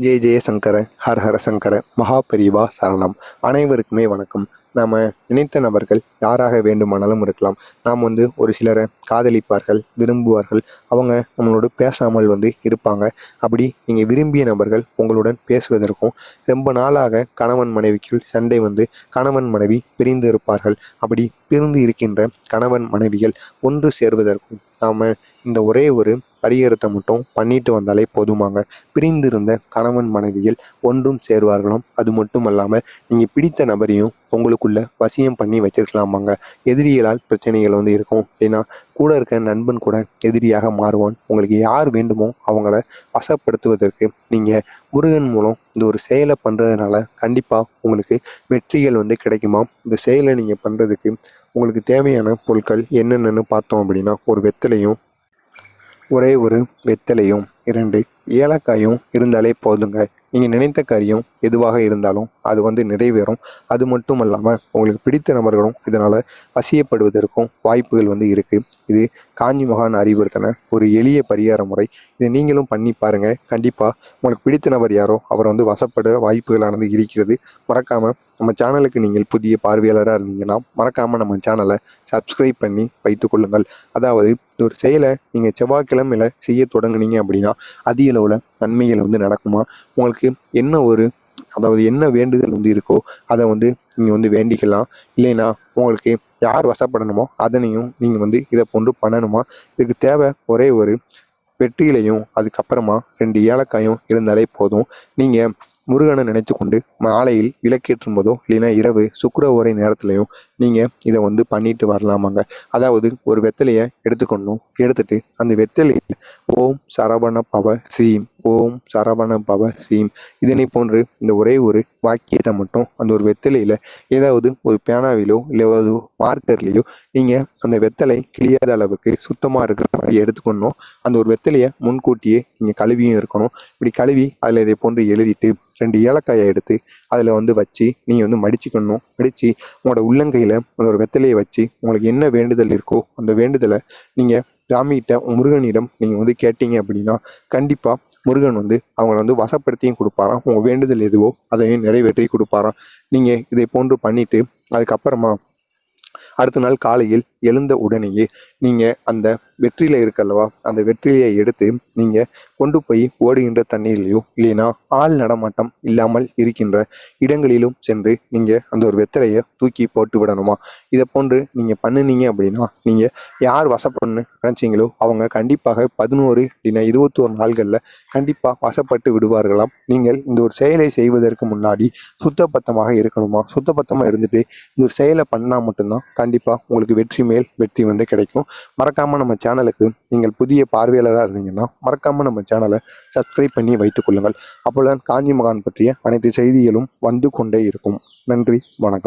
ஜெய ஜெய சங்கர ஹர ஹர சங்கர மகாபெரிவா சரணம். அனைவருக்குமே வணக்கம். நாம் நினைத்த நபர்கள் யாராக வேண்டுமானாலும் இருக்கலாம். நாம் ஒரு சிலரை காதலிப்பார்கள், விரும்புவார்கள். அவங்க நம்மளோட பேசாமல் இருப்பாங்க. அப்படி நீங்கள் விரும்பிய நபர்கள் உங்களுடன் பேசுவதற்கும், ரொம்ப நாளாக கணவன் மனைவிக்குள் சண்டை கணவன் மனைவி பிரிந்து இருப்பார்கள். அப்படி பிரிந்து இருக்கின்ற கணவன் மனைவிகள் ஒன்று சேர்வதற்கும் நாம் இந்த ஒரே ஒரு பரிகாரத்தை மட்டும் பண்ணிட்டு வந்தாலே போதுமாங்க. பிரிந்திருந்த கணவன் மனைவிகள் ஒன்றும் சேருவார்களும். அது மட்டும் அல்லாமல் நீங்கள் பிடித்த நபரையும் உங்களுக்குள்ள வசியம் பண்ணி வச்சிருக்கலாமாங்க. எதிரிகளால் பிரச்சனைகள் இருக்கும். ஏன்னா கூட இருக்க நண்பன் கூட எதிரியாக மாறுவான். உங்களுக்கு யார் வேண்டுமோ அவங்கள வசப்படுத்துவதற்கு நீங்கள் முருகன் மூலம் இந்த ஒரு செயலை பண்ணுறதுனால கண்டிப்பாக உங்களுக்கு வெற்றிகள் கிடைக்குமா. இந்த செயலை நீங்கள் பண்ணுறதுக்கு உங்களுக்கு தேவையான பொருட்கள் என்னென்னு பார்த்தோம் அப்படின்னா, ஒரு வெத்தலையும், ஒரே ஒரு வெத்தலையும், 2 ஏலக்காயும் இருந்தாலே போதுங்க. நீங்கள் நினைத்த காரியம் எதுவாக இருந்தாலும் அது நிறைவேறும். அது மட்டும் இல்லாமல் உங்களுக்கு பிடித்த நபர்களும் இதனால் வசியப்படுவதற்கும் வாய்ப்புகள் இருக்குது. இது காஞ்சி மகான் அறிவுறுத்தின ஒரு எளிய பரிகார முறை. இதை நீங்களும் பண்ணி பாருங்கள். கண்டிப்பாக உங்களுக்கு பிடித்த நபர் யாரோ அவர் வசப்பட வாய்ப்புகளானது இருக்கிறது. மறக்காமல் நம்ம சேனலுக்கு நீங்கள் புதிய பார்வையாளராக இருந்தீங்கன்னா மறக்காமல் நம்ம சேனலை சப்ஸ்கிரைப் பண்ணி வைத்து கொள்ளுங்கள். அதாவது ஒரு செயலை நீங்கள் செவ்வாய்க்கிழமையில் செய்ய தொடங்குனீங்க அப்படின்னா அதிக அளவில் நன்மைகள் நடக்குமா. உங்களுக்கு என்ன வேண்டுதல் இருக்கோ அதை நீங்கள் வேண்டிக்கலாம். இல்லைன்னா உங்களுக்கு யார் வசப்படணுமோ அதனையும் நீங்கள் இதை போன்று பண்ணணுமா. இதுக்கு தேவை ஒரே ஒரு வெற்றிலையும் அதுக்கப்புறமா 2 ஏலக்காயும் இருந்தாலே போதும். நீங்கள் முருகனை நினைத்து கொண்டு மாலையில் விளக்கேற்றும் போதோ இல்லைன்னா இரவு சுக்கிர ஓரை நேரத்துலையும் நீங்கள் இதை பண்ணிட்டு வரலாமாங்க. அதாவது ஒரு வெத்தலையை எடுத்துட்டு அந்த வெத்தலையை ஓம் சரவண பவ சீம், ஓம் சரவண பவ சீம் இதனை போன்று இந்த ஒரே ஒரு வாக்கியத்தை மட்டும் அந்த ஒரு வெத்தலையில் ஏதாவது ஒரு பேனாவிலோ இல்லை ஒரு மார்க்கர்லேயோ நீங்கள் அந்த வெத்தலை கிளியாத அளவுக்கு சுத்தமாக இருக்கிற மாதிரி எடுத்துக்கணும். அந்த ஒரு வெத்தலையை முன்கூட்டியே நீங்கள் கழுவியும் இருக்கணும். இப்படி கழுவி அதில் இதை போன்று எழுதிட்டு 2 ஏலக்காயை எடுத்து அதில் வச்சு நீங்கள் மடிச்சுக்கணும். மடித்து உங்களோட உள்ளங்கையில் அந்த ஒரு வெத்தலையை வச்சு உங்களுக்கு என்ன வேண்டுதல் இருக்கோ அந்த வேண்டுதலை நீங்கள் சாமிகிட்ட முருகனிடம் நீங்கள் கேட்டீங்க அப்படின்னா கண்டிப்பாக முருகன் அவங்கள வசப்படுத்தியும் கொடுப்பாராம். உங்கள் வேண்டுதல் எதுவோ அதையும் நிறைவேற்றி கொடுப்பாராம். நீங்கள் இதை போன்று பண்ணிவிட்டு அதுக்கப்புறமா அடுத்த நாள் காலையில் எழுந்த உடனேயே நீங்கள் அந்த வெற்றிலை இருக்கல்லவா அந்த வெற்றிலையை எடுத்து நீங்கள் கொண்டு போய் ஓடுகின்ற தண்ணீர்லையோ இல்லைன்னா ஆள் நடமாட்டம் இல்லாமல் இருக்கின்ற இடங்களிலும் சென்று நீங்கள் அந்த ஒரு வெத்தலையை தூக்கி போட்டு விடணுமா. இதை போன்று நீங்கள் பண்ணினீங்க அப்படின்னா நீங்கள் யார் வசப்படணும்னு நினச்சிங்களோ அவங்க கண்டிப்பாக 11 இல்லைன்னா 21 நாள்களில் கண்டிப்பாக வசப்பட்டு விடுவார்களாம். நீங்கள் இந்த ஒரு செயலை செய்வதற்கு முன்னாடி சுத்தபத்தமாக இருக்கணுமா. சுத்தபத்தமாக இருந்துட்டு இந்த ஒரு செயலை பண்ணால் மட்டும்தான் கண்டிப்பாக உங்களுக்கு வெற்றி மேல் வெற்றி கிடைக்கும். மறக்காமல் நம்ம சேனலுக்கு நீங்கள் புதிய பார்வையாளராக இருந்தீங்கன்னா மறக்காமல் நம்ம சேனலை சப்ஸ்கிரைப் பண்ணி வைத்துக் கொள்ளுங்கள். அப்பொழுதுதான் காஞ்சி மகான் பற்றிய அனைத்து செய்திகளும் கொண்டே இருக்கும். நன்றி, வணக்கம்.